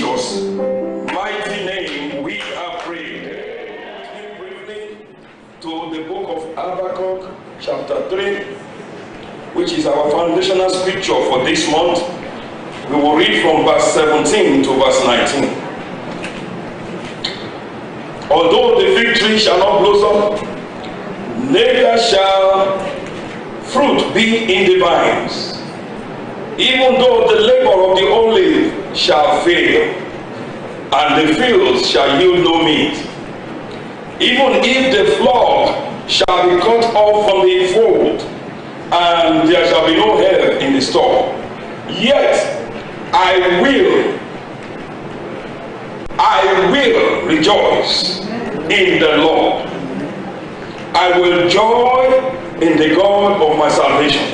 Jesus' mighty name we are praying. Briefly to the book of Habakkuk, chapter 3, which is our foundational scripture for this month. We will read from verse 17 to verse 19. Although the fig tree shall not blossom, neither shall fruit be in the vines, even though the labor of the olive shall fail, and the fields shall yield no meat, even if the flock shall be cut off from the fold, and there shall be no herb in the store, yet I will rejoice in the Lord. I will joy in the God of my salvation.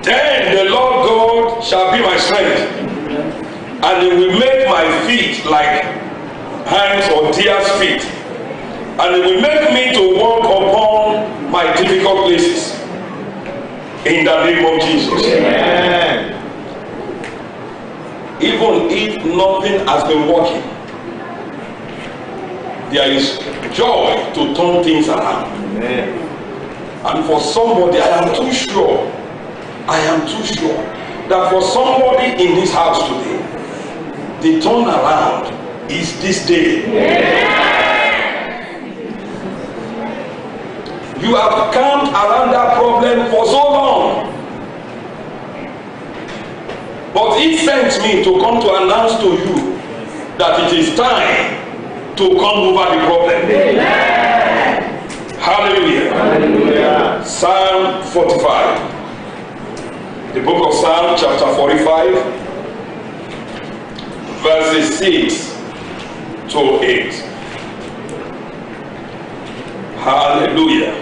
Then the Lord God shall be my strength, and he will make my feet like hands or deer's feet, and he will make me to walk upon my difficult places. In the name of Jesus. Amen. Even if nothing has been working, there is joy to turn things around. Amen. And for somebody, I am too sure that for somebody in this house today, the turnaround is this day. Yeah. You have camped around that problem for so long, but he sent me to come to announce to you that it is time to come over the problem. Yeah. Hallelujah. Hallelujah. Psalm 45. The book of Psalm chapter 45, verses 6 to 8. Hallelujah.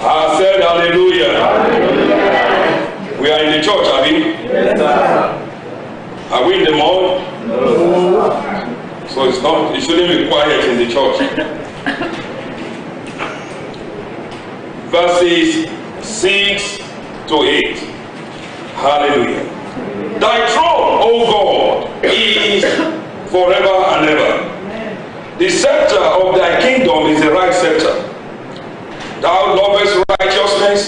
I said hallelujah. Hallelujah. We are in the church, are we? Yes, sir. Are we in the mall? No. So it shouldn't be quiet in the church. Verses 6 to 8. Hallelujah. Thy throne, O God, is forever and ever. The scepter of thy kingdom is the right scepter. Thou lovest righteousness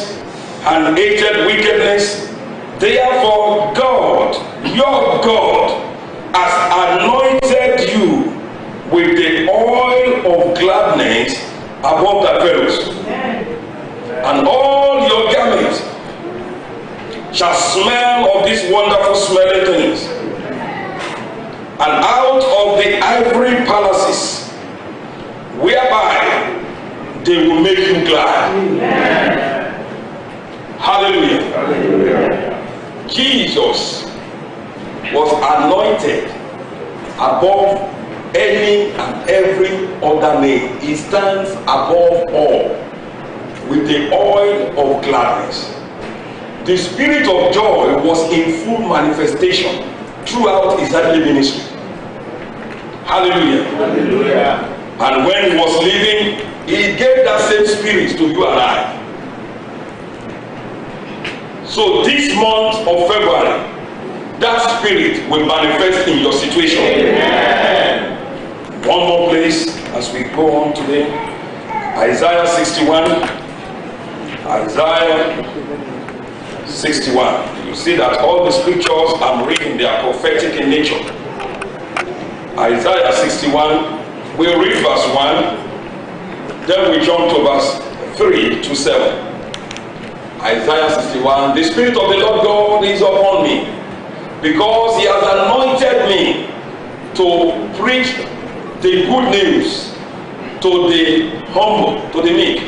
and hated wickedness. Therefore God, your God, has anointed you with the oil of gladness above thy fellows. And all your garments shall smell of these wonderful smelling things. And out of the ivory palaces, whereby they will make you glad. Amen. Hallelujah. Hallelujah. Jesus was anointed above any and every other name. He stands above all with the oil of gladness. The spirit of joy was in full manifestation throughout his earthly ministry. Hallelujah. Hallelujah. And when he was leaving, he gave that same spirit to you and I. So this month of February, that spirit will manifest in your situation. Amen. One more place as we go on today. Isaiah 61. Isaiah 61. You see that all the scriptures I'm reading, they are prophetic in nature. Isaiah 61, we'll read verse 1, then we jump to verse 3 to 7. Isaiah 61, the Spirit of the Lord God is upon me, because he has anointed me to preach the good news to the humble, to the meek.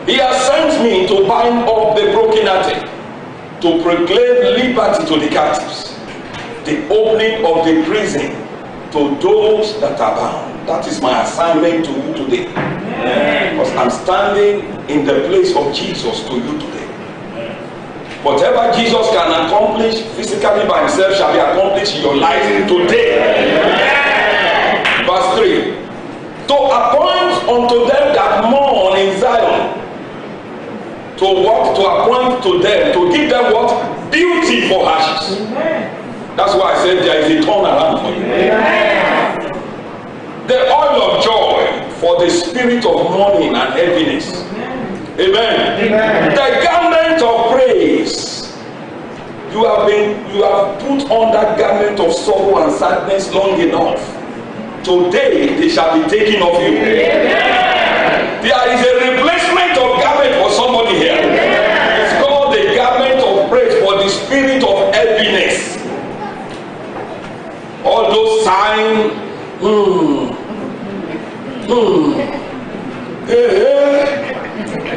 He has sent me to bind up the brokenhearted, to proclaim liberty to the captives, the opening of the prison to those that are bound. That is my assignment to you today. Because I'm standing in the place of Jesus to you today. Whatever Jesus can accomplish physically by himself shall be accomplished in your life today. Verse 3. To appoint unto them that mourn in Zion. To what? To appoint to them, to give them what? Beauty for ashes. That's why I said there is a turnaround for you. The oil of joy for the spirit of mourning and heaviness. Amen. The garment of praise. You have put on that garment of sorrow and sadness long enough. Today they shall be taken off you. There is a replacement of garment for somebody here. It's called the garment of praise for the spirit of heaviness. All those signs,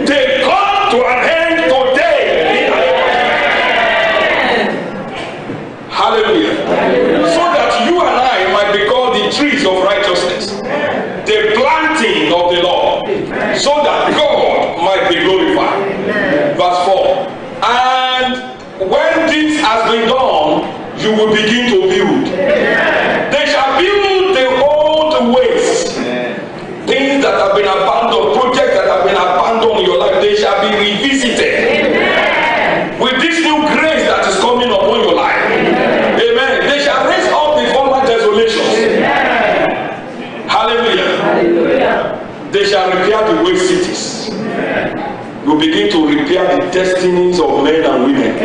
they come to an end today. Hallelujah. So that you and I might be called the trees of righteousness, the planting of the Lord, so that God might be glorified. Verse 4. And when this has been done, you will begin to build. They shall build the old ways. Things that have been abandoned, projects that have been abandoned in your life, they shall be revisited. With this new grace that is coming upon your life. Amen. They shall raise up the former desolations. Hallelujah. They shall repair the waste cities. You begin to repair the destinies of men and women.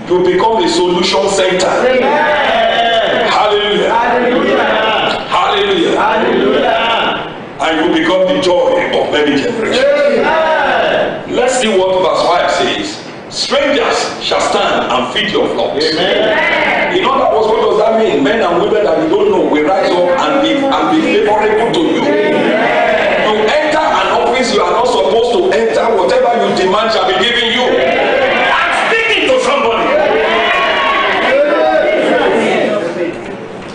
You become a solution center. Hallelujah. And you become the joy of many generations. Let's see what verse 5 says. Strangers shall stand and feed your flocks. In other words, what does that mean? Men and women that you don't know will rise up and be favorable to you. You enter an office you are not supposed to enter. Whatever you demand shall be given you. I'm speaking to somebody.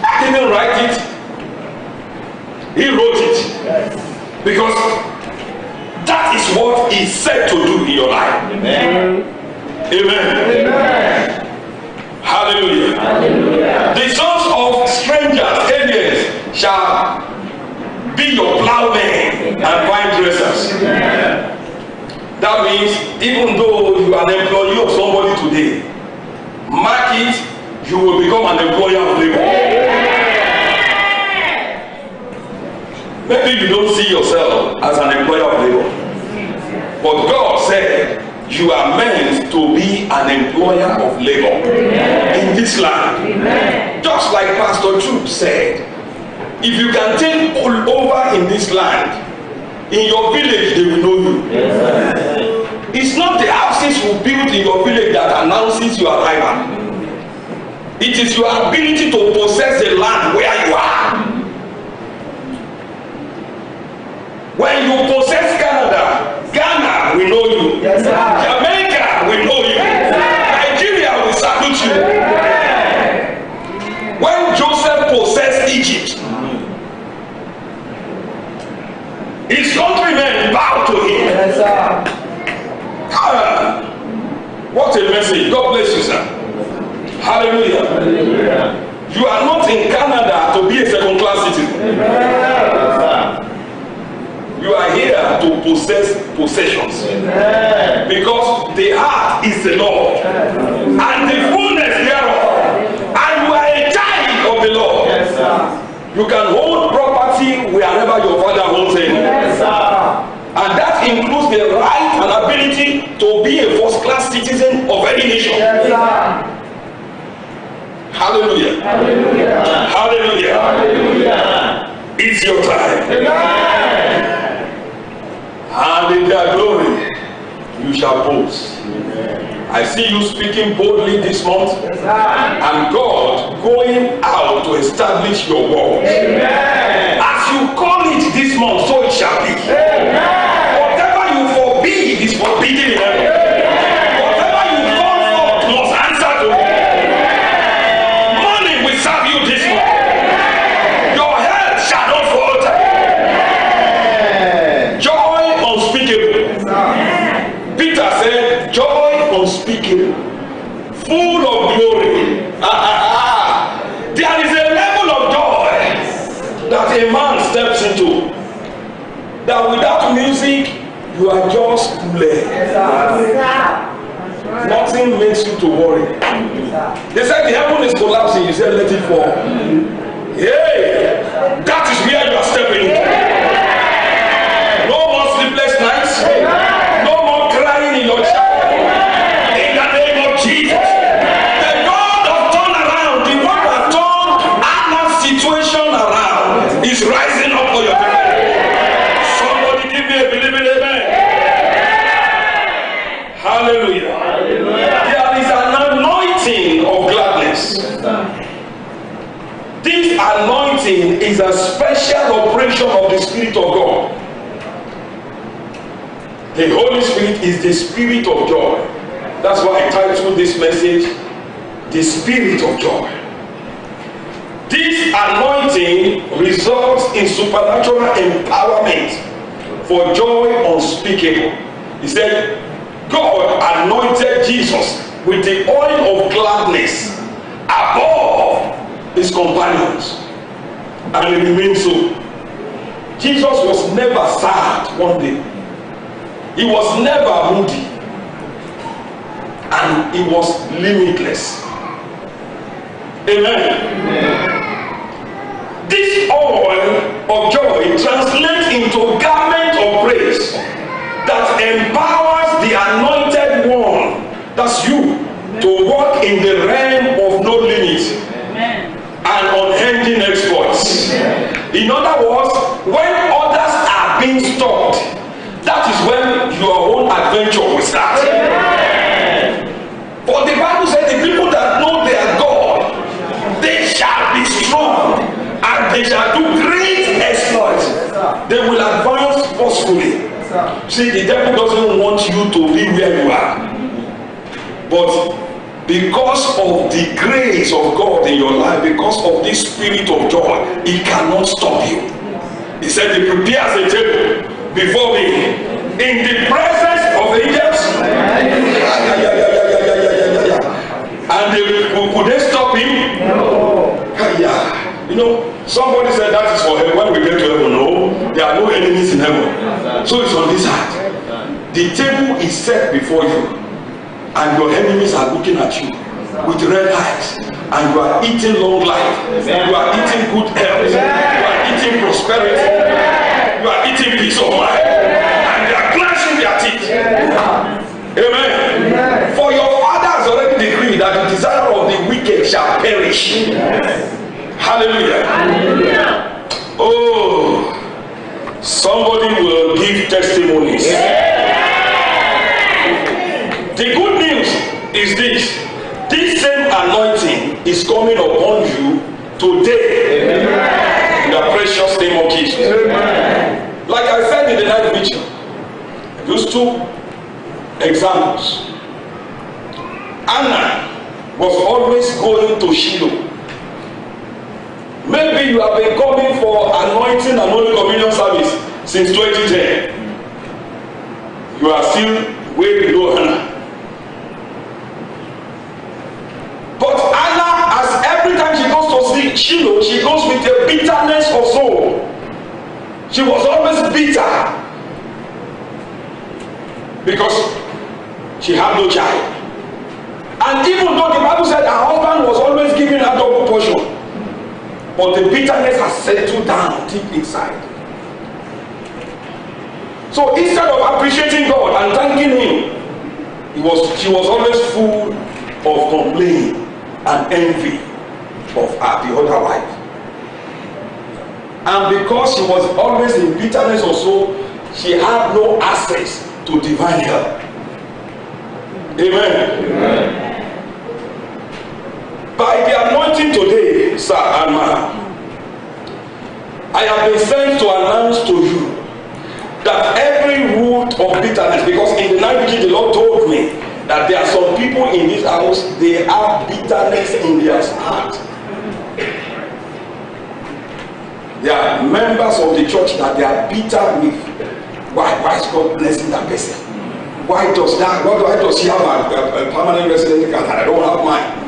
I didn't write it. He wrote it. Because that is what he said to do in your life. Amen. Hallelujah. The sons of strangers, aliens, shall be your plowmen and vine dressers. That means even though you are an employee of somebody today, mark it, you will become an employer of labor. Maybe you don't see yourself as an employer of labor, but God said you are meant to be an employer of labor in this land. Just like Pastor Troop said, if you can take over in this land, in your village they will know you. It's not the houses you build in your village that announces your arrival. It is your ability to possess the land where you are. When you possess Canada, Ghana will know you. Jamaica will know you. Nigeria will salute you. When Joseph possessed Egypt, his countrymen bowed to him. What a message. God bless you, sir. Hallelujah. You are not in Canada to be a second-class citizen. You are here to possess possessions. Because the heart is the Lord and the fullness thereof. And you are a child of the Lord. You can hold property wherever your father holds it. And that includes the right and ability to be a first-class citizen of any nation. Hallelujah. It's your time. And in their glory you shall boast. I see you speaking boldly this month, and God going out to establish your word. As you call it this month, so it shall be. Whatever you forbid is forbidden in heaven. Whatever you call forth must answer to it. Money will serve you this month. Your health shall not falter. Joy unspeakable. Peter said, joy unspeakable, full of glory. There is a level of joy that a man steps into, that without music you are just led. Nothing makes you to worry. They said the heaven is collapsing. You said let it fall. Hey, that is where you are stepping into. No more sleepless nights. No more crying in your child. In the name of Jesus. The God of turnaround, the one that turned Anna's situation around, is rising up for your people. Somebody give me a believing amen. Hallelujah. There is an anointing of gladness. This anointing is a special operation of the Spirit of God. The Holy Spirit is the Spirit of joy. That's why I titled this message, The Spirit of Joy. This anointing results in supernatural empowerment for joy unspeakable. He said, God anointed Jesus with the oil of gladness above his companions, and it remains so. Jesus was never sad one day. He was never moody, and he was limitless. Amen. This oil of joy translates into garment of praise that empowers the anointed one, that's you, to walk in the realm of no limit and unending exploits. In other words, when others are being stopped, that is when your own adventure will start. For the Bible says the people that know their God, they shall be strong and they shall do great exploits. They will advance forcefully. See, the devil doesn't want you to be where you are, but because of the grace of God in your life, because of this spirit of joy, he cannot stop you. He said he prepares a table before me in the presence of angels. And could they stop him? You know, somebody said that is for heaven. When we get to heaven, no, there are no enemies in heaven. So it's on this side. The table is set before you, and your enemies are looking at you with red eyes, and you are eating long life. You are eating good health. You are eating prosperity. You are eating peace of mind, and they are clashing their teeth. Amen. For your Father has already decreed that the desire of the wicked shall perish. Hallelujah. Oh, somebody will give testimonies. The good news is this: this same anointing is coming upon you today. Amen. In the precious name of Jesus. Amen. Like I said in the night vision, those two examples. Anna was always going to Shiloh. Maybe you have been coming for anointing and Holy Communion service since 2010. You are still way below Anna. But Anna, as every time she goes to see Shiloh, she goes with a bitterness of soul. She was always bitter because she had no child. And even though the Bible said her husband was always giving her double portion, but the bitterness has settled down deep inside. So instead of appreciating God and thanking him, she was always full of complaining and envy of the other wife. And because she was always in bitterness or so, she had no access to divine help. Amen. Amen. By the anointing today, sir and ma'am, I have been sent to announce to you that every root of bitterness, because in the night the Lord told me that there are some people in this house, they have bitterness in their heart. There are members of the church that they are bitter with. Why is God blessing that person? Why does he have a permanent resident card and I don't have mine?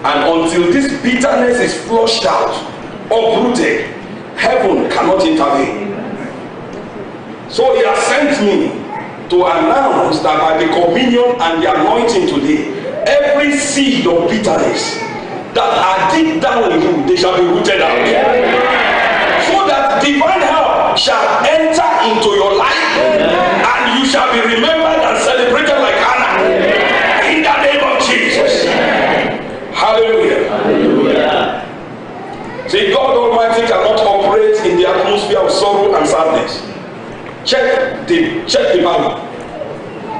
And until this bitterness is flushed out, uprooted, heaven cannot intervene. So he has sent me to announce that by the communion and the anointing today, every seed of bitterness that are deep down in you, they shall be rooted out. So that divine help shall enter into your life, and you shall be remembered and celebrated like Hannah. In the name of Jesus. Hallelujah. Hallelujah. See, God Almighty cannot operate in the atmosphere of sorrow and sadness. Check the Bible.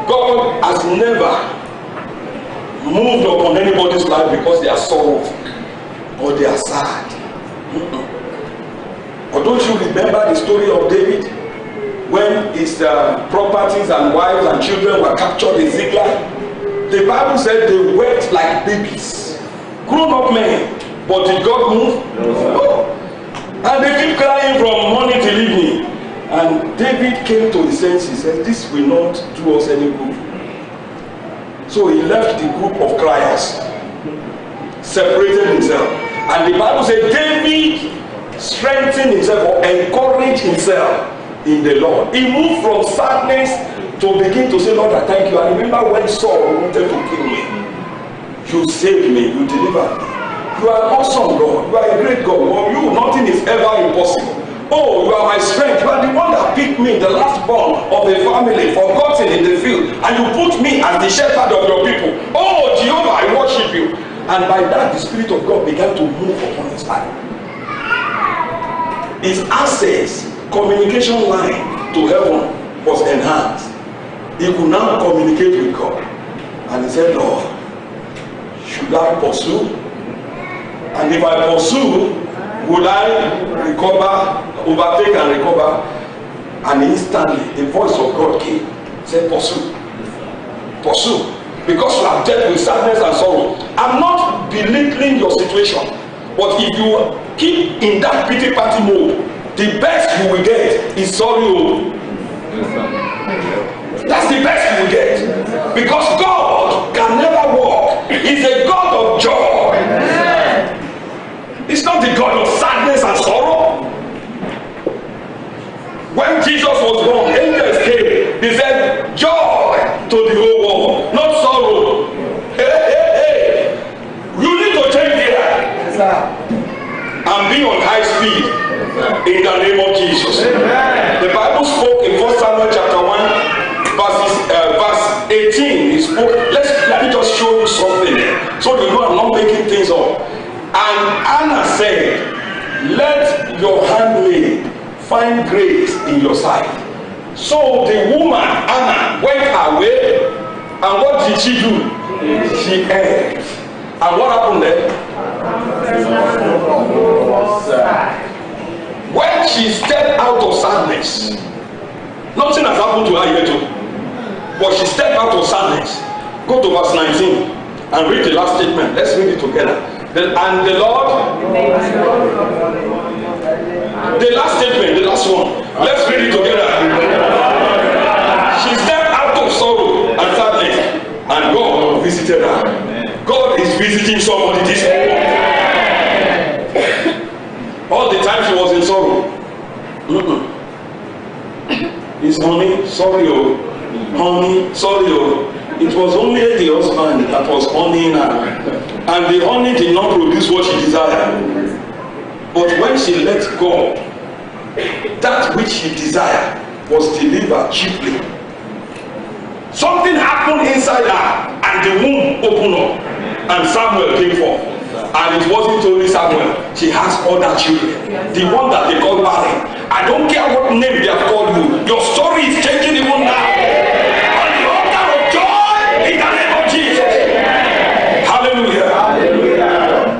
God has never moved upon anybody's life because they are sorrowful or they are sad. Or don't you remember the story of David when his properties and wives and children were captured in Ziklag? The Bible said they wept like babies, grown-up men. But did God move? No. And they keep crying from morning till evening. And David came to the sense. He said, this will not do us any good. So he left the group of criers, separated himself. And the Bible said David strengthened himself or encouraged himself in the Lord. He moved from sadness to begin to say, Lord, I thank you. I remember when Saul wanted to kill me. You saved me. You delivered me. You are an awesome God. You are a great God. For you, nothing is ever impossible. Oh, you are my strength. You are the one that picked me, the last born of the family, forgotten in the field, and you put me as the shepherd of your people. Oh, Jehovah, I worship you. And by that, the Spirit of God began to move upon his life. His access, communication line to heaven was enhanced. He could now communicate with God. And he said, Lord, should I pursue? And if I pursue, would I recover, overtake and recover? And instantly the voice of God came. Said, pursue. Pursue. Because you have dealt with sadness and sorrow. I'm not belittling your situation. But if you keep in that pity party mode, the best you will get is sorrow. That's the best you will get. Because God can never walk. He's a God of joy. He's not the God of sadness and sorrow. When Jesus was born, angels came. He said, joy to the whole world, not sorrow. Hey. You need to change here and be on high speed in the name of Jesus. Amen. The Bible spoke in 1 Samuel chapter 1, verse 18. He spoke. Let me just show you something there, so you know I'm not making things up. And Anna said, let your handmaid find grace in your sight. So the woman, Anna, went her way, and what did she do? She ate. And what happened then? When she stepped out of sadness, nothing has happened to her yet too. But she stepped out of sadness. Go to verse 19 and read the last statement. Let's read it together. And the Lord, the last statement, the last one. Let's read it together. She stepped out of sorrow and sadness, and God visited her. God is visiting somebody this morning. All the time she was in sorrow. It's honey, sorry, oh. Honey, sorry, oh. It was only the husband that was honeying her. And the honey did not produce what she desired. But when she let go, that which she desired was delivered cheaply. Something happened inside her, and the womb opened up, and Samuel came forth. And it wasn't only Samuel, she has other children. The one that they call barren. I don't care what name they have called you, your story is changing even now. On the altar of joy in the name of Jesus. Hallelujah. Hallelujah.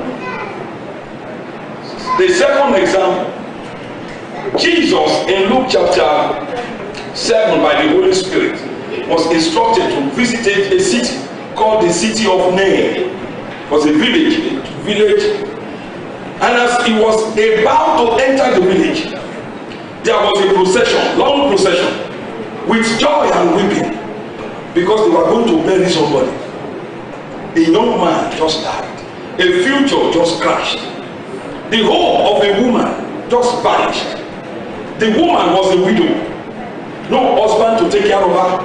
The second example, Jesus in Luke chapter 7 by the Holy Spirit was instructed to visit a city called the city of Nain. It was a village. And as he was about to enter the village, there was a procession, long procession, with joy and weeping, because they were going to bury somebody. A young man just died. A future just crashed. The hope of a woman just vanished. The woman was a widow. No husband to take care of her.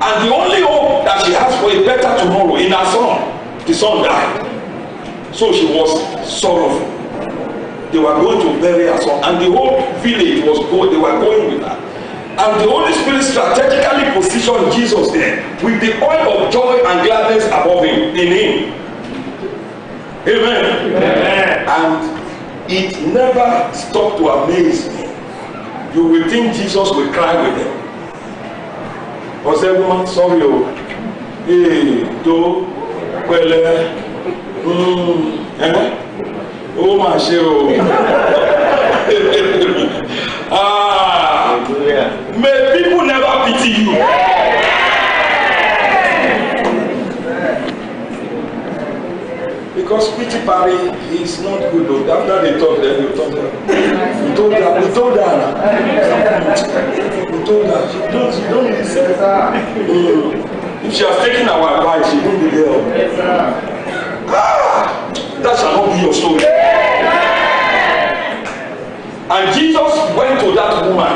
And the only hope that she has for a better tomorrow in her son, the son died. So she was sorrowful. They were going to bury her son, and the whole village was going, they were going with her. And the Holy Spirit strategically positioned Jesus there with the oil of joy and gladness above him, in him. Amen. Amen. And it never stopped to amaze me. You will think Jesus will cry with them. Was that woman sorry? Oh, hey, do, well, oh my show. May people never pity you. Because pity party is not good though. After they talk, then you talk. We told her. We told her. She don't listen. If she has taken our advice, she won't be there. That shall not be your story. And Jesus went to that woman.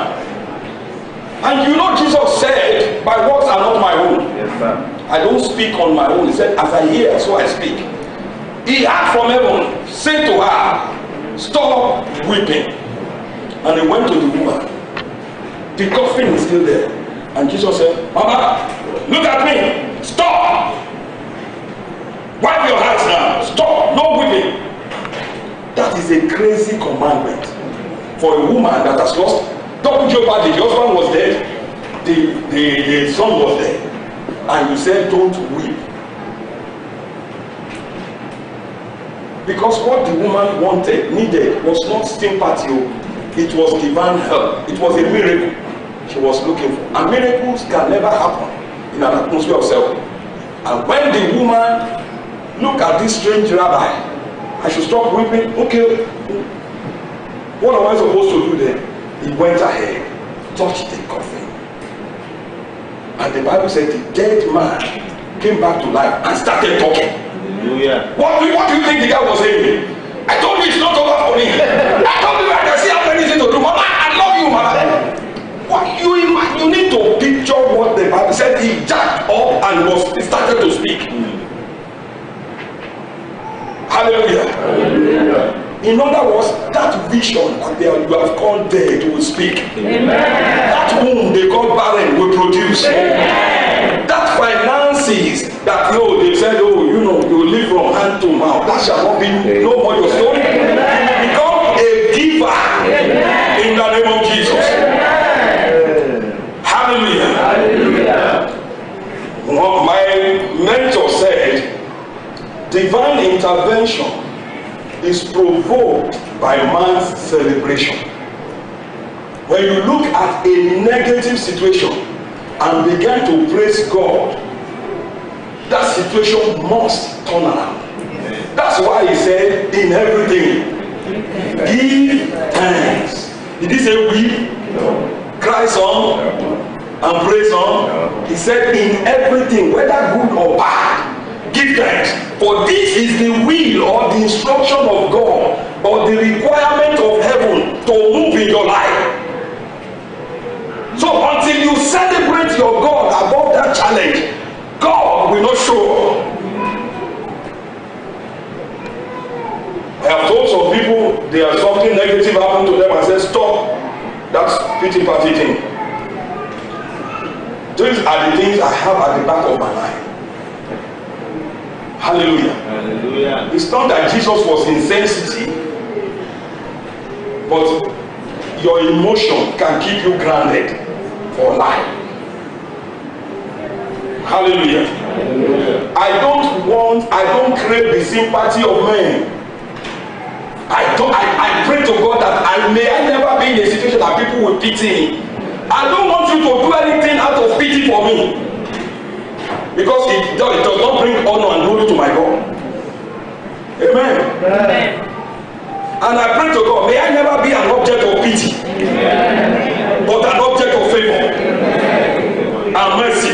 And you know Jesus said, my words are not my own. Yes, sir. I don't speak on my own. He said, as I hear, so I speak. He heard from heaven, said to her, stop weeping. And he went to the woman. The coffin is still there. And Jesus said, Mama, look at me. Stop. Wipe your hands now. Stop. No weeping. That is a crazy commandment for a woman that has lost double jeopardy. The husband was dead, the son was dead, and you said don't weep. Because what the woman needed was not sympathy, it was divine help. It was a miracle she was looking for. And miracles can never happen in an atmosphere of self. And when the woman looked at this strange rabbi, I should stop weeping. Okay, what am I supposed to do then? He went ahead, touched the coffin. And the Bible said the dead man came back to life and started talking. Hallelujah. What do you think the guy was saying? I told you it's not over for me. I told you I can see how many things to do. Mama, I love you, mama. What you need to picture what the Bible said. He jacked up and he started to speak. Hallelujah. Hallelujah. In other words, that vision that you have called dead will speak. Amen. That womb they call barren will produce. Amen. That finances that they said, you live from hand to mouth. That shall not be no more your story. You will become a giver. Amen. In the name of Jesus. Amen. Hallelujah. Hallelujah. My mentor said, divine intervention is provoked by man's celebration. When you look at a negative situation and begin to praise God, that situation must turn around. That's why he said, in everything, give thanks. Did he say we? No. Cry song and praise song? No. He said, in everything, whether good or bad, give thanks, for this is the will or the instruction of God or the requirement of heaven to move in your life. So until you celebrate your God above that challenge, God will not show up. I have told some people there is something negative happened to them and said, stop, that's pity party thing. These are the things I have at the back of my mind. Hallelujah. Hallelujah. It's not that Jesus was insensitive, but your emotion can keep you grounded for life. Hallelujah. Hallelujah. I don't crave the sympathy of men. I pray to God that I never be in a situation that people will pity me. I don't want you to do anything out of pity for me. Because it does not bring honor and glory to my God. Amen. Amen. And I pray to God, may I never be an object of pity. Amen. But an object of favor. Amen. And mercy.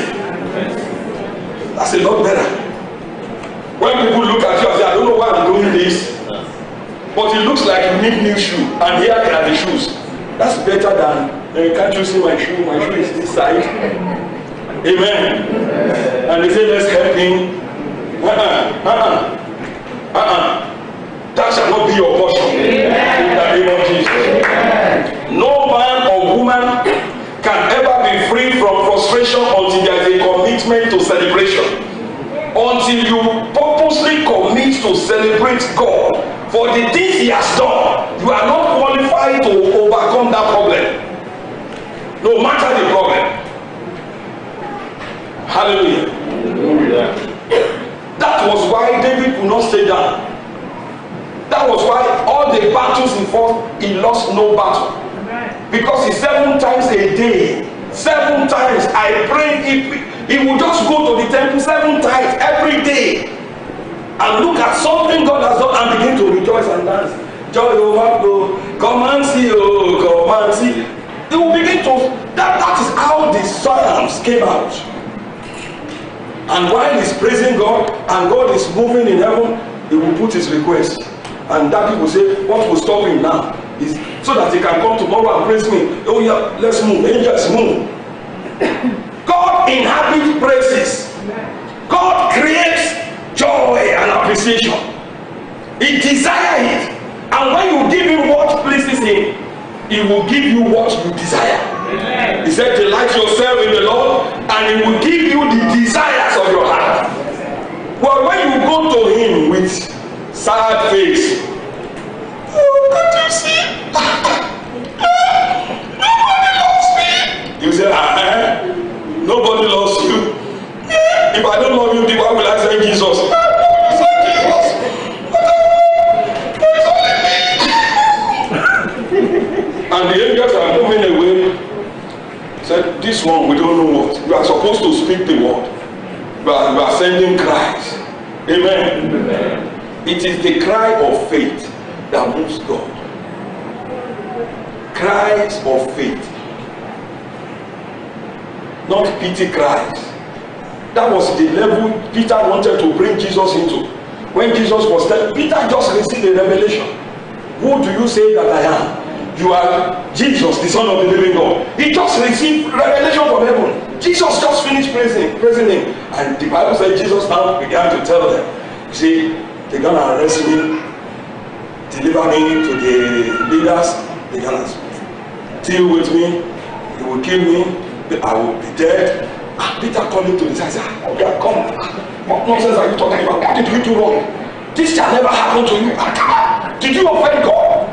That's a lot better. When people look at you and say, I don't know why I'm doing this, but it looks like you need new shoe, and here are the shoes. That's better than, can't you see my shoe? My shoe is this side. Amen. And they say, let's help him. That shall not be your portion. Amen. In the name of Jesus. Amen. No man or woman can ever be free from frustration until there is a commitment to celebration. Until you purposely commit to celebrate God for the things he has done, you are not qualified to overcome that problem. No matter the problem. Hallelujah. That was why David could not stay down. That was why all the battles he fought, he lost no battle. Because he 7 times a day, 7 times I prayed. He would just go to the temple 7 times every day and look at something God has done and begin to rejoice and dance. Joy overflow, come and see, oh, come and see. He will begin to, that is how the Psalms came out. And while he's praising God and God is moving in heaven, he will put his request. And that people say, what will stop him now is so that he can come tomorrow and praise me. Oh yeah, let's move, angels move. God inhabits praises. God creates joy and appreciation. He desires it. And when you give him what pleases him, he will give you what you desire. Amen. He said, delight yourself in the Lord, and he will give you the desires of your heart. Well, when you go to him with sad face, oh, can't you see? Nobody loves me. You say, nobody loves you. If I don't love you, why will I say Jesus? And the angels are moving away. Said, this one we don't know what. You are supposed to speak the word. You are sending cries. Amen. Amen. It is the cry of faith that moves God. Cries of faith. Not pity cries. That was the level Peter wanted to bring Jesus into. When Jesus was telling, Peter just received a revelation. Who do you say that I am? You are Jesus, the Son of the living God. He just received revelation from heaven. Jesus just finished praising him. And the Bible said Jesus now began to tell them, you see, they're going to arrest me, deliver me to the leaders, they're going to deal with me, they will kill me, I will be dead. Peter called him to the side and said, okay, come. What nonsense are you talking about? What did you do wrong? This shall never happen to you. Did you offend God?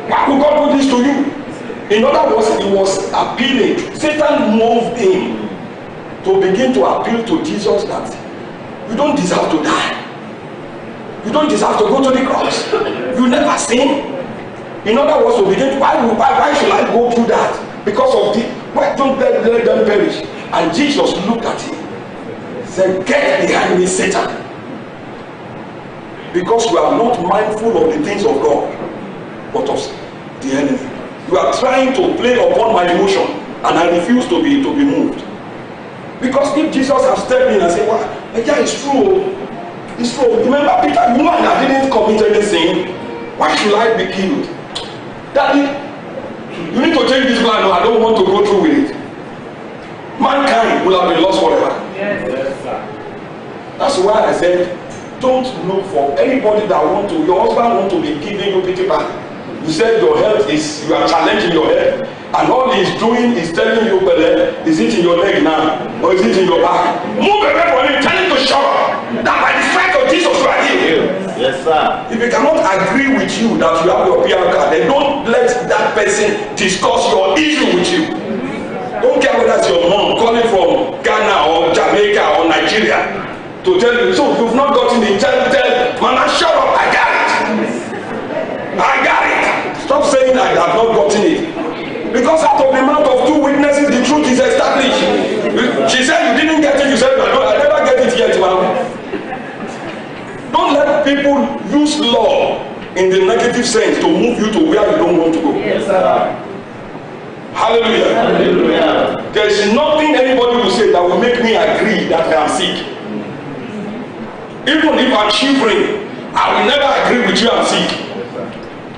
Why would God do this to you? In other words, he was appealing. Satan moved him to begin to appeal to Jesus that you don't deserve to die. You don't deserve to go to the cross. You never sin. In other words, to begin to, why should I go through that? Because of the, why don't let them perish? And Jesus looked at him, said, get behind me, Satan. Because you are not mindful of the things of God, but of the enemy. You are trying to play upon my emotion, and I refuse to be moved. Because if Jesus has stepped in and said, well, yeah, it's true. It's true. Remember Peter, you know I didn't commit any sin. Why should I be killed? Daddy, you need to change this plan. No, I don't want to go through with it. Mankind will have been lost forever. Yes, sir. That's why I said, don't look for anybody that want to, your husband want to be giving you pity back. You said your health is, you are challenging your health. And all he's doing is telling you, is it in your leg now? Or is it in your back? Move away from him, tell him to shut up. That by the strength of Jesus you are healed. Yes, sir. If he cannot agree with you that you have your PR card, then don't let that person discuss your issue with you. Don't care whether it's your mom calling from Ghana or Jamaica or Nigeria to tell you, so you've not gotten it, tell Mama, shut up, I got it. I got it. Stop saying I have not gotten it. Because out of the mouth of 2 witnesses, the truth is established. She said you didn't get it, you said, no, I never get it yet, ma'am. Don't let people use law in the negative sense to move you to where you don't want to go. Yes, sir. Hallelujah. Hallelujah. There is nothing anybody will say that will make me agree that I am sick. Even if I'm shivering, I will never agree with you I'm sick.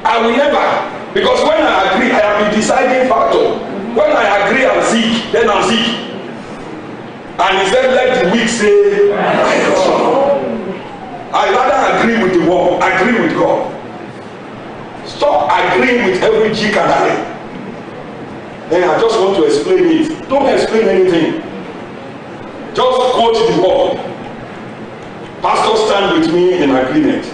I will never. Because when I agree, I am the deciding factor. When I agree I'm sick, then I'm sick. And he said, let the weak say, I am strong. I rather agree with the world, agree with God. Stop agreeing with every G canary. Then I just want to explain it. Don't explain anything. Just quote the word. Pastor, stand with me in agreement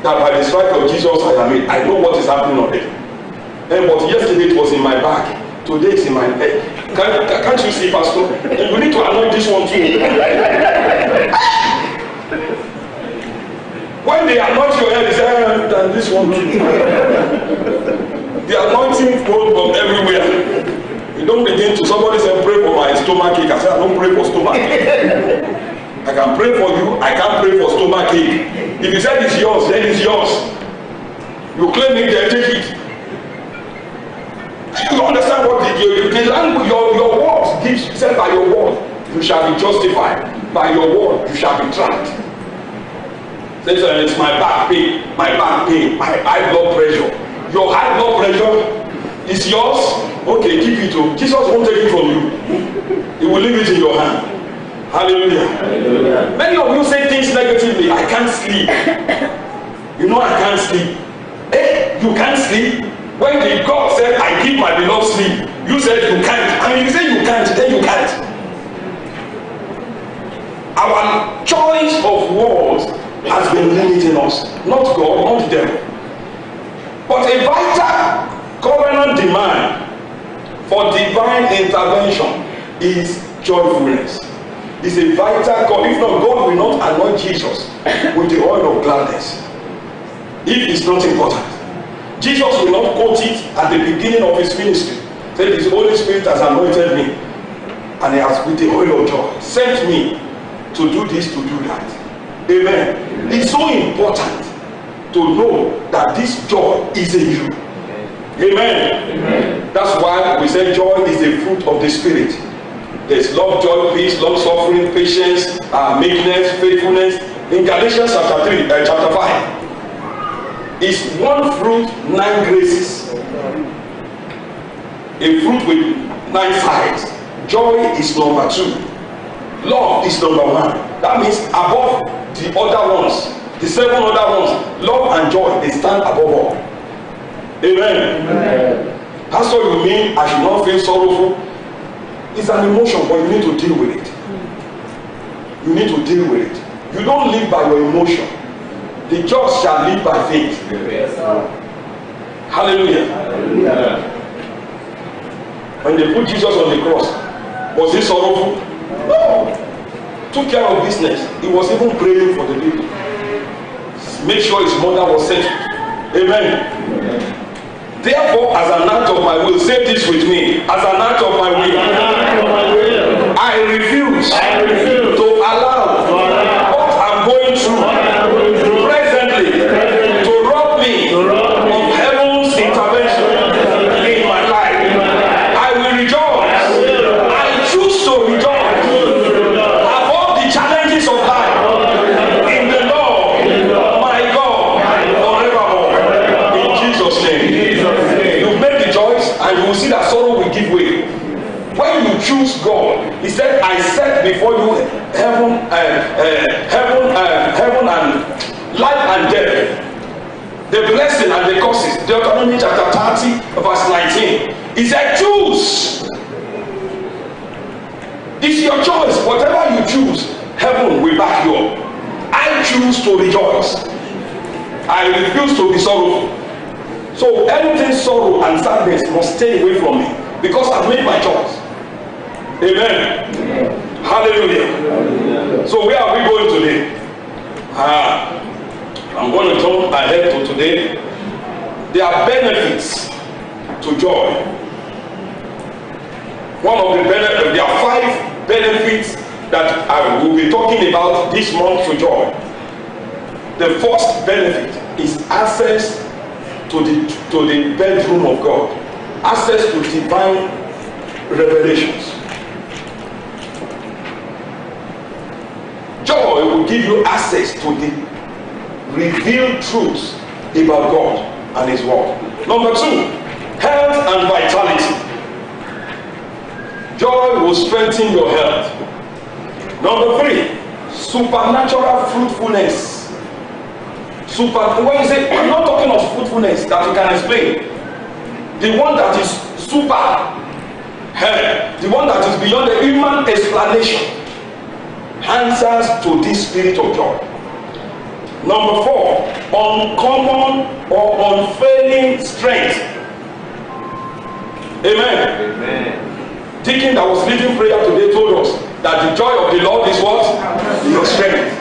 that by the stripes of Jesus I am made. I know what is happening on it. But yesterday it was in my back. Today it's in my head. Can't you see, Pastor? You need to anoint this one too. When they anoint your head, they say, and this one too. The anointing flows from everywhere. You don't begin to, somebody say, pray for my stomach ache. I say, I don't pray for stomach ache. I can pray for you, I can't pray for stomach ache. If you said it's yours, then it's yours. You claim it, then take it. You understand what the language, your words gives, said by your word, you shall be justified. By your word, you shall be tracked. Say, it's my back pain, my high blood pressure. Your high blood pressure is yours. Okay, keep it to. Jesus won't take it from you. He will leave it in your hand. Hallelujah. Hallelujah. Many of you say things negatively. I can't sleep. You know I can't sleep. Hey, you can't sleep? When the God said, I give my beloved sleep, you said you can't. And you say you can't, then you can't. Our choice of words has been limiting us. Not God, not the devil. But a vital covenant demand for divine intervention is joyfulness. It's a vital call. If not, God will not anoint Jesus with the oil of gladness if it's not important. Jesus will not quote it at the beginning of his ministry. Say, his Holy Spirit has anointed me and he has with the oil of joy sent me to do this, to do that. Amen. It's so important to know that this joy is in you. Amen. Amen. That's why we say joy is a fruit of the Spirit. There's love, joy, peace, long suffering, patience, meekness, faithfulness. In Galatians chapter 5, it's one fruit, 9 graces. A fruit with 9 sides. Joy is number 2. Love is number 1. That means above the other ones, the 7 other ones, love and joy, they stand above all. Amen. Amen. Pastor, you mean I should not feel sorrowful? It's an emotion, but you need to deal with it. You need to deal with it. You don't live by your emotion. The just shall live by faith. Yes, hallelujah. Hallelujah. When they put Jesus on the cross, was he sorrowful? No. Took care of business. He was even praying for the people. Make sure his mother was settled. Amen. Amen. Therefore, as an act of my will, say this with me. As an act of my will, I refuse to allow what I'm going through presently to rob me of heaven's intervention in my life. I will rejoice. I choose to rejoice above the challenges of life in the Lord, my God, forevermore. In Jesus' name. You make the choice and you will see that sorrow will give way. When you choose God, he said, I set before you heaven and life and death, the blessing and the curses. Deuteronomy chapter 30 verse 19. He said, choose. It's your choice. Whatever you choose, heaven will back you up. I choose to rejoice. I refuse to be sorrowful. So anything sorrow and sadness must stay away from me because I've made my choice. Amen. Amen. Hallelujah. Hallelujah. So where are we going today? I'm going to jump ahead to today. There are benefits to joy. One of the benefits, there are 5 benefits that I will be talking about this month to joy. The first benefit is access to the bedroom of God. Access to divine revelations. Joy will give you access to the revealed truths about God and his word. Number 2, health and vitality. Joy will strengthen your health. Number 3, supernatural fruitfulness. When you say, I'm not talking of fruitfulness that you can explain. The one that is super, the one that is beyond the human explanation, answers to this spirit of joy. Number 4, uncommon or unfailing strength. Amen. Amen. Deacon that was leading prayer today told us that the joy of the Lord is what? Your strength.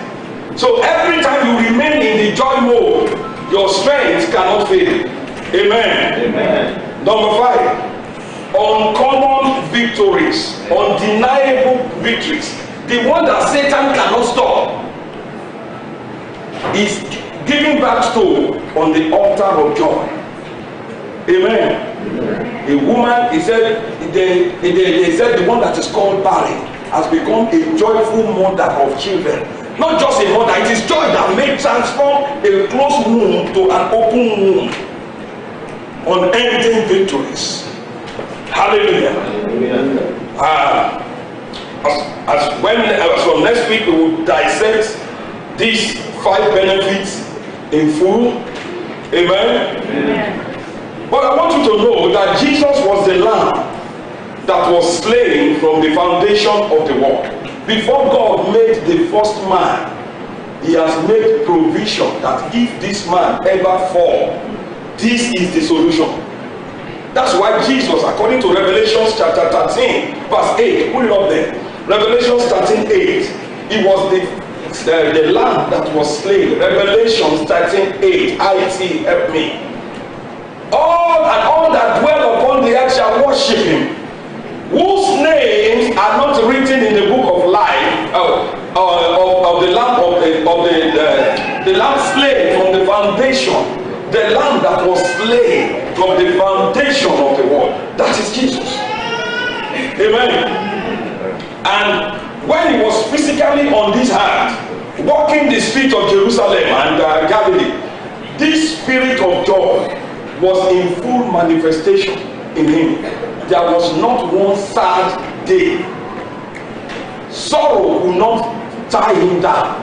So every time you remain in the joy mode, your strength cannot fail. Amen. Amen. Number 5, uncommon victories, undeniable victories. The one that Satan cannot stop is giving back to on the altar of joy. Amen. A woman, they said the one that is called barren has become a joyful mother of children. Not just a mother, it is joy that may transform a closed womb to an open womb. Unending victories. Hallelujah. From next week we will dissect these 5 benefits in full. Amen. Amen. But I want you to know that Jesus was the Lamb that was slain from the foundation of the world. Before God made the first man, he has made provision that if this man ever fall, this is the solution. That's why Jesus, according to Revelation chapter 13 verse 8, put it up there. Revelation 13:8, he was the lamb that was slain. Revelation 13:8, IT, help me. All that dwell upon the earth shall worship him, whose names are not written in the book of life of the lamb the lamb slain from the foundation, the lamb that was slain from the foundation of the world. That is Jesus. Amen. And when he was physically on this earth, walking the street of Jerusalem and Galilee, this spirit of joy was in full manifestation in him. There was not one sad day. Sorrow could not tie him down.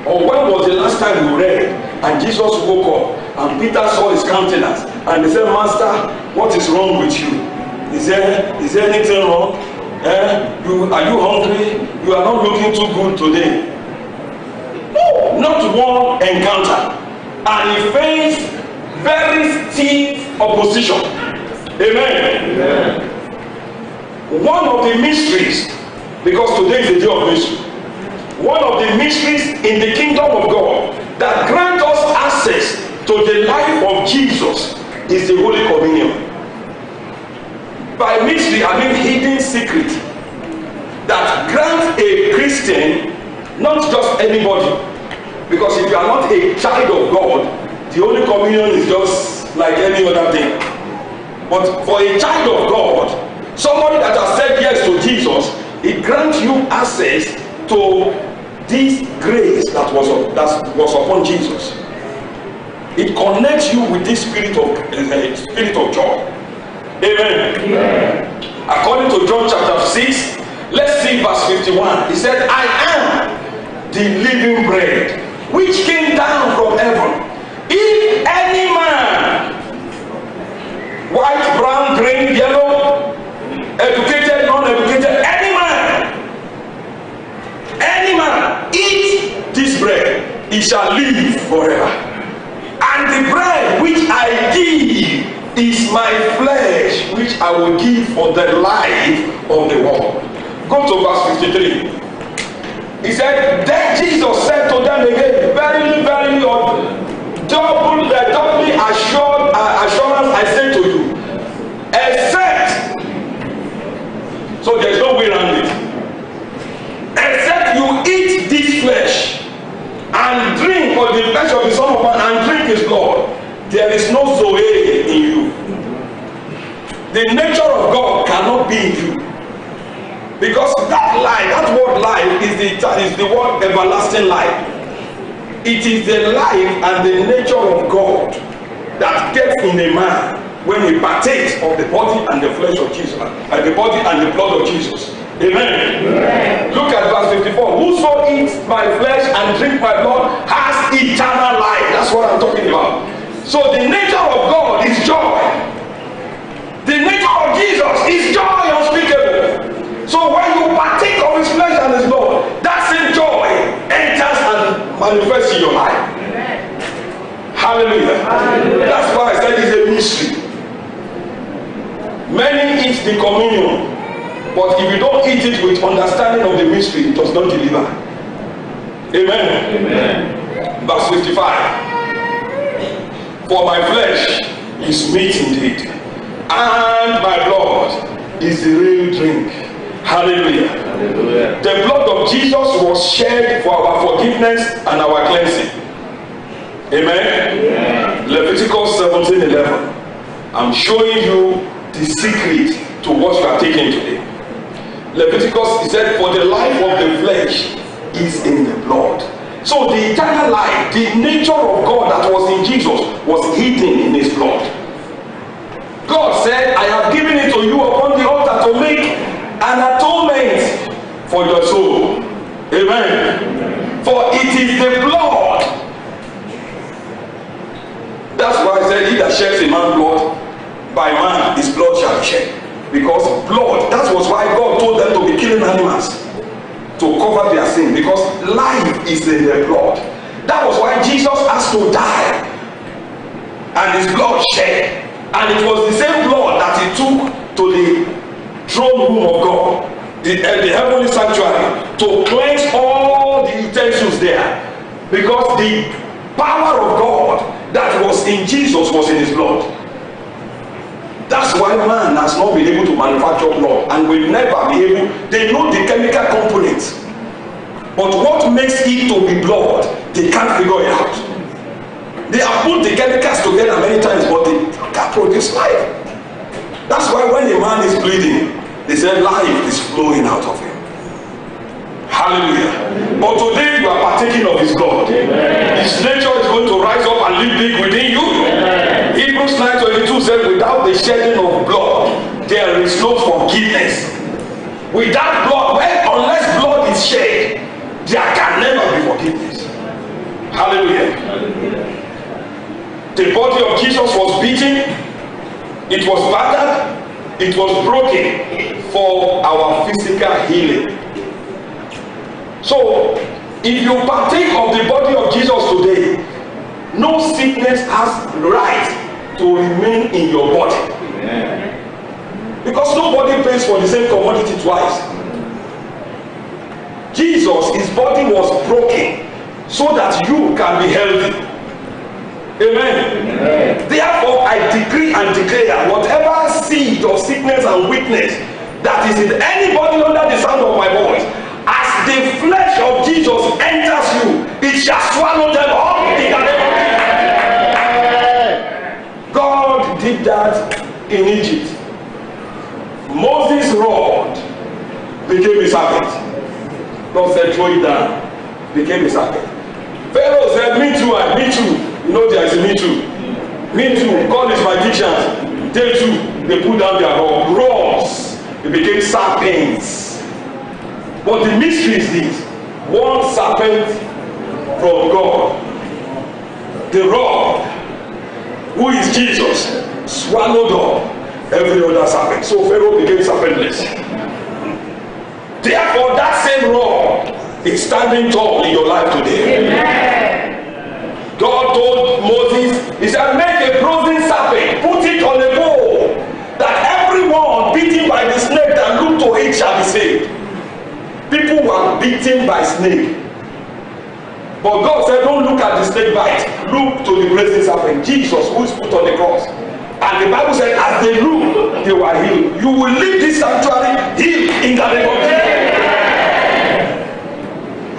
Or when was the last time you read and Jesus woke up and Peter saw his countenance and he said, Master, what is wrong with you? Is there anything wrong? Are you hungry? You are not looking too good today. No, not one encounter. And he faced very stiff opposition. Amen. Amen. One of the mysteries, because today is the day of mystery, one of the mysteries in the kingdom of God that grant us access to the life of Jesus is the Holy Communion. By mystery, I mean hidden secret that grants a Christian, not just anybody, because if you are not a child of God, the Holy Communion is just like any other thing. But for a child of God, somebody that has said yes to Jesus, it grants you access to this grace that was upon Jesus. It connects you with this spirit of joy. Amen. Amen. According to John chapter 6, let's see verse 51. He said, I am the living bread which came down from heaven. If any man, white, brown, green, yellow, educated, non-educated, any man eat this bread, he shall live forever. And the bread which I give is my flesh, which I will give for the life of the world. Go to verse 53. He said, then Jesus said to them again, verily, verily, doubly assurance I say to you, except, so there's no way around it, except you eat this flesh and drink of the flesh of the Son of Man and drink his blood, there is no Zoe in you. The nature of God cannot be in you, because that life, that word life is the word everlasting life. It is the life and the nature of God that gets in a man when he partakes of the body and the flesh of Jesus, and the body and the blood of Jesus. Amen. Amen. Look at verse 54. Whoso eats my flesh and drink my blood has eternal life. That's what I'm talking about. So the nature of God is joy. The nature of Jesus is joy unspeakable. So when you partake of his flesh and his blood, that same joy enters and manifests in your life. Amen. Hallelujah. Hallelujah. That's why I said it's a mystery. Many eat the communion, but if you don't eat it with understanding of the mystery, it does not deliver. Amen. Amen. Verse 55. For my flesh is meat indeed, and my blood is the real drink. Hallelujah. Hallelujah. The blood of Jesus was shed for our forgiveness and our cleansing. Amen. Amen. Leviticus 17:11. I'm showing you the secret to what you are taking today. Leviticus, he said, for the life of the flesh is in the blood. So the eternal life, the nature of God that was in Jesus was hidden in his blood. God said, I have given it to you upon the altar to make an atonement for your soul. Amen. For it is the blood. That's why I said, he that sheds a man's blood, by man his blood shall be shed. Because blood, that was why God told them to be killing animals to cover their sin, because life is in their blood. That was why Jesus has to die and his blood shed. And it was the same blood that he took to the throne room of God, the heavenly sanctuary, to cleanse all the utensils there, because the power of God that was in Jesus was in his blood. That's why man has not been able to manufacture blood and will never be able. They know the chemical components, but what makes it to be blood, they can't figure it out. They have put the chemicals together many times, but they can't produce life. That's why when a man is bleeding, they say life is flowing out of him. Hallelujah. But today you are partaking of his blood. Amen. His nature is going to rise up and live big within you. Amen. Hebrews 9:22 says, without the shedding of blood, there is no forgiveness. Without blood, unless blood is shed, there can never be forgiveness. Hallelujah. Hallelujah. The body of Jesus was beaten, it was battered, it was broken for our physical healing. So, if you partake of the body of Jesus today, no sickness has right to remain in your body. Amen. Because nobody pays for the same commodity twice. Jesus, his body was broken so that you can be healthy. Amen. Amen. Therefore, I decree and declare, whatever seed of sickness and weakness that is in anybody under the sound of my voice, as the flesh of Jesus enters you, it shall swallow them up in the name of Jesus. God did that in Egypt. Moses' rod became a serpent. God said, throw it down. Became a serpent. Pharaoh said, me too, me too. You know there is a me too. Me too. Call his magicians. They too. They put down their rods. It became serpents. But the mystery is this: one serpent from God, the rod, who is Jesus, swallowed up every other serpent. So Pharaoh became serpentless. Therefore, that same rod is standing tall in your life today. Amen. God told Moses, he said, make a frozen serpent, put it on a pole, that everyone bitten by the snake that look to it shall be saved. People were bitten by snake, but God said, don't look at the snake bite, look to the brazen serpent, Jesus, who is put on the cross. And the Bible said, as they look, they were healed. You will leave this sanctuary healed in the name of Jesus.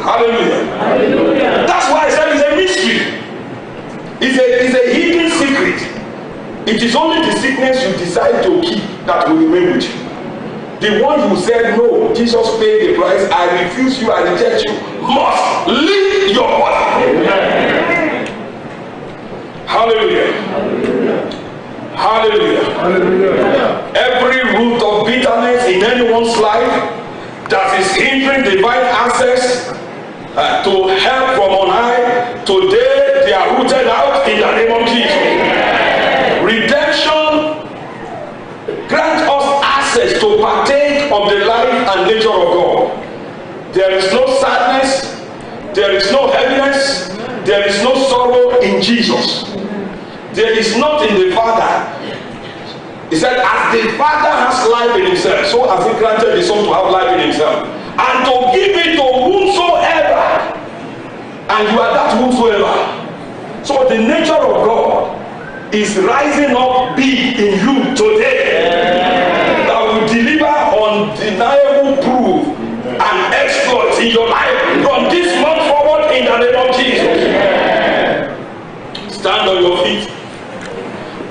Hallelujah. Hallelujah. That's why I said it's a mystery. It's a hidden secret. It is only the sickness you decide to keep that will remain with you. The one who said, no, Jesus paid the price, I refuse you, I reject you, must leave your body. Amen. Hallelujah. Hallelujah. Hallelujah. Today they are rooted out in the name of Jesus. Redemption grants us access to partake of the life and nature of God. There is no sadness, there is no heaviness, there is no sorrow in Jesus. There is not in the Father. He said, as the Father has life in himself, so has he granted the Son to have life in himself, and to give it to whomsoever. And you are that whomsoever. So the nature of God is rising up big in you today, that will deliver undeniable proof and exploits in your life from this month forward in the name of Jesus. Stand on your feet.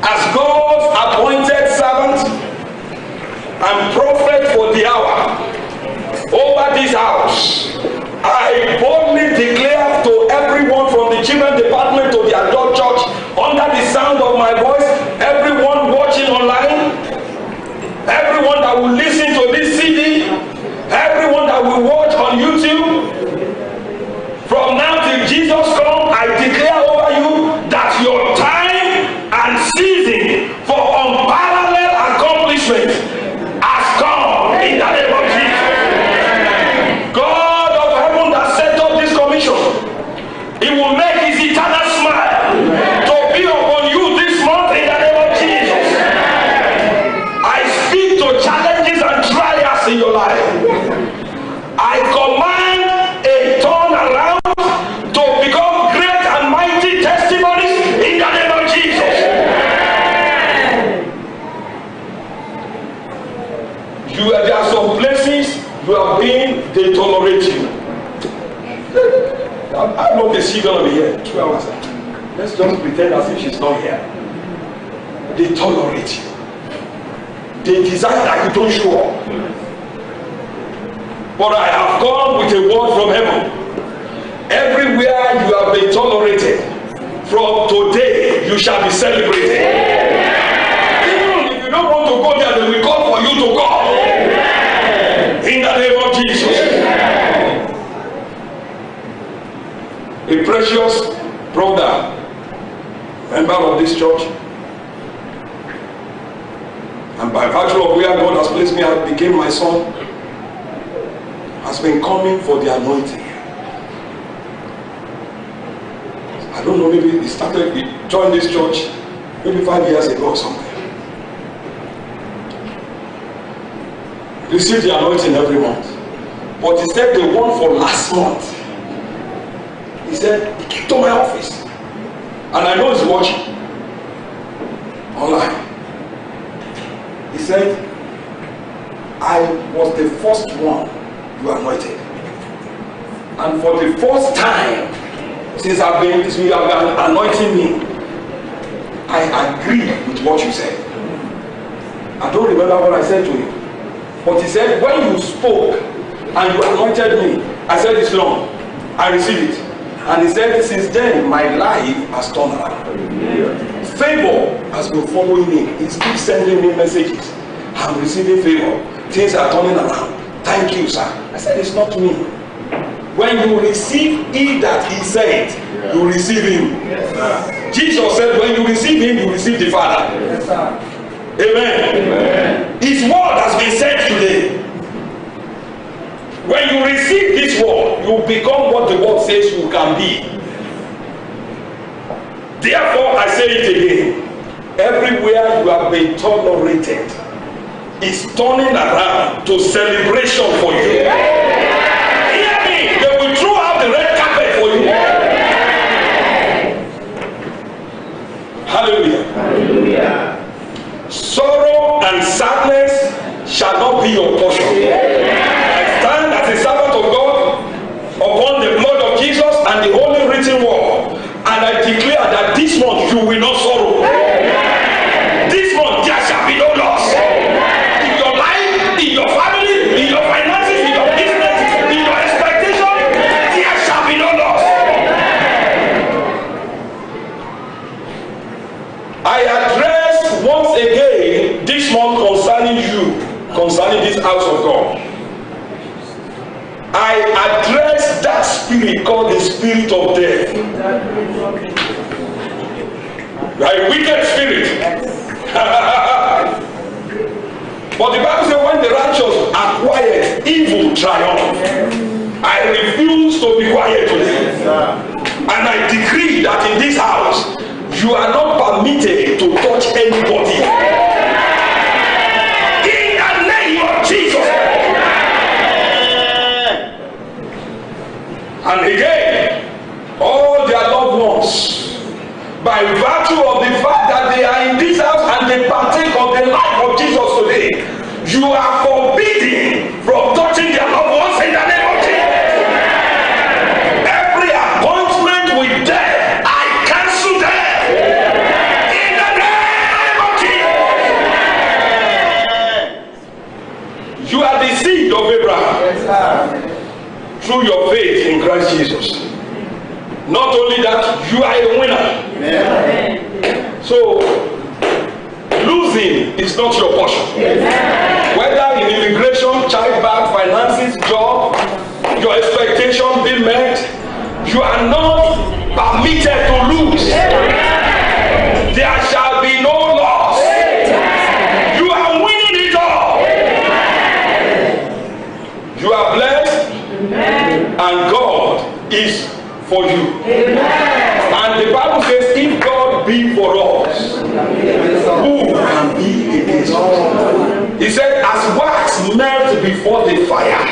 As God's appointed servant and prophet for the hour over this house, I boldly declare to everyone from the children department to the adult church under the sound of my voice, everyone watching online, everyone that will listen to this CD, everyone that will watch on YouTube, from now till Jesus comes, I declare over you that your time and season for unparalleled accomplishment has come in the name of Jesus. God of heaven that set up this commission, he will make his eternal smile to be upon you this month in the name of Jesus. I speak to challenges and trials in your life. I command a turnaround to become great and mighty testimonies in the name of Jesus. There are some places you have been, they tolerate you. I know that she's going to be here 2 hours. Let's just pretend as if she's not here. They tolerate you. They desire that you don't show up. But I have come with a word from heaven. Everywhere you have been tolerated, from today you shall be celebrated. Even if you don't want to go there, they will call for you to go. In the name of Jesus. A precious brother, member of this church, and by virtue of where God has placed me, I became my son, has been coming for the anointing. I don't know, maybe he joined this church maybe 5 years ago or something. Received the anointing every month. But he said the one for last month, he said, he came to my office. And I know he's watching online. He said, I was the first one you anointed. And for the first time, since you have been anointing me, I agree with what you said. I don't remember what I said to him. But he said, when you spoke and you anointed me, I said it's long. I received it. And he said, since then, my life has turned around. Favor has been following me. He keeps sending me messages. I'm receiving favor. Things are turning around. Thank you, sir. I said, it's not me. When you receive he that he said, you receive him. Yes, Jesus said, when you receive him, you receive the Father. Yes, sir. Amen. Amen. His word has been sent today. When you receive this word, you become what the word says you can be. Therefore, I say it again. Everywhere you have been tolerated is turning around to celebration for you. Hear me. They will throw out the red carpet for you. Hallelujah. Hallelujah. Sorrow and sadness shall not be your portion. I stand as a servant of God upon the blood of Jesus and the holy written word, and I declare that this month you will not sorrow. This month there shall be no loss. In your life, in your family, in your finances, in your business, in your expectation, there shall be no loss. I address once again this month concerning you, concerning this house of God. I address that spirit called the spirit of death. You are a wicked spirit. But the Bible says when the righteous are quiet, evil triumphs. I refuse to be quiet today. And I decree that in this house, you are not permitted to touch anybody. In the name of Jesus. And again, all their loved ones, by virtue of the fact that they are in this house and they partake of the life of Jesus today, you are forbidden from touching their loved ones in the name of Jesus. Every appointment with death, I cancel them in the name of Jesus. You are the seed of Abraham through your faith in Christ Jesus. Not only that, you are a winner. Amen. So, losing is not your portion. Amen. Whether in immigration, childbirth, finances, job, your expectation being met, you are not permitted to lose. Amen. There shall be no loss. Amen. You are winning it all. Amen. You are blessed. Amen. And God is for you. Amen. And the Bible says, if God be for us, who can be against us? He said, as wax melts before the fire,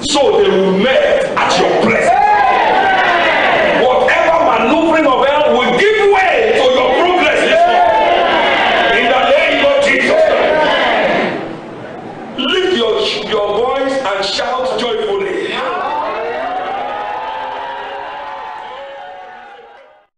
so they will melt at your presence.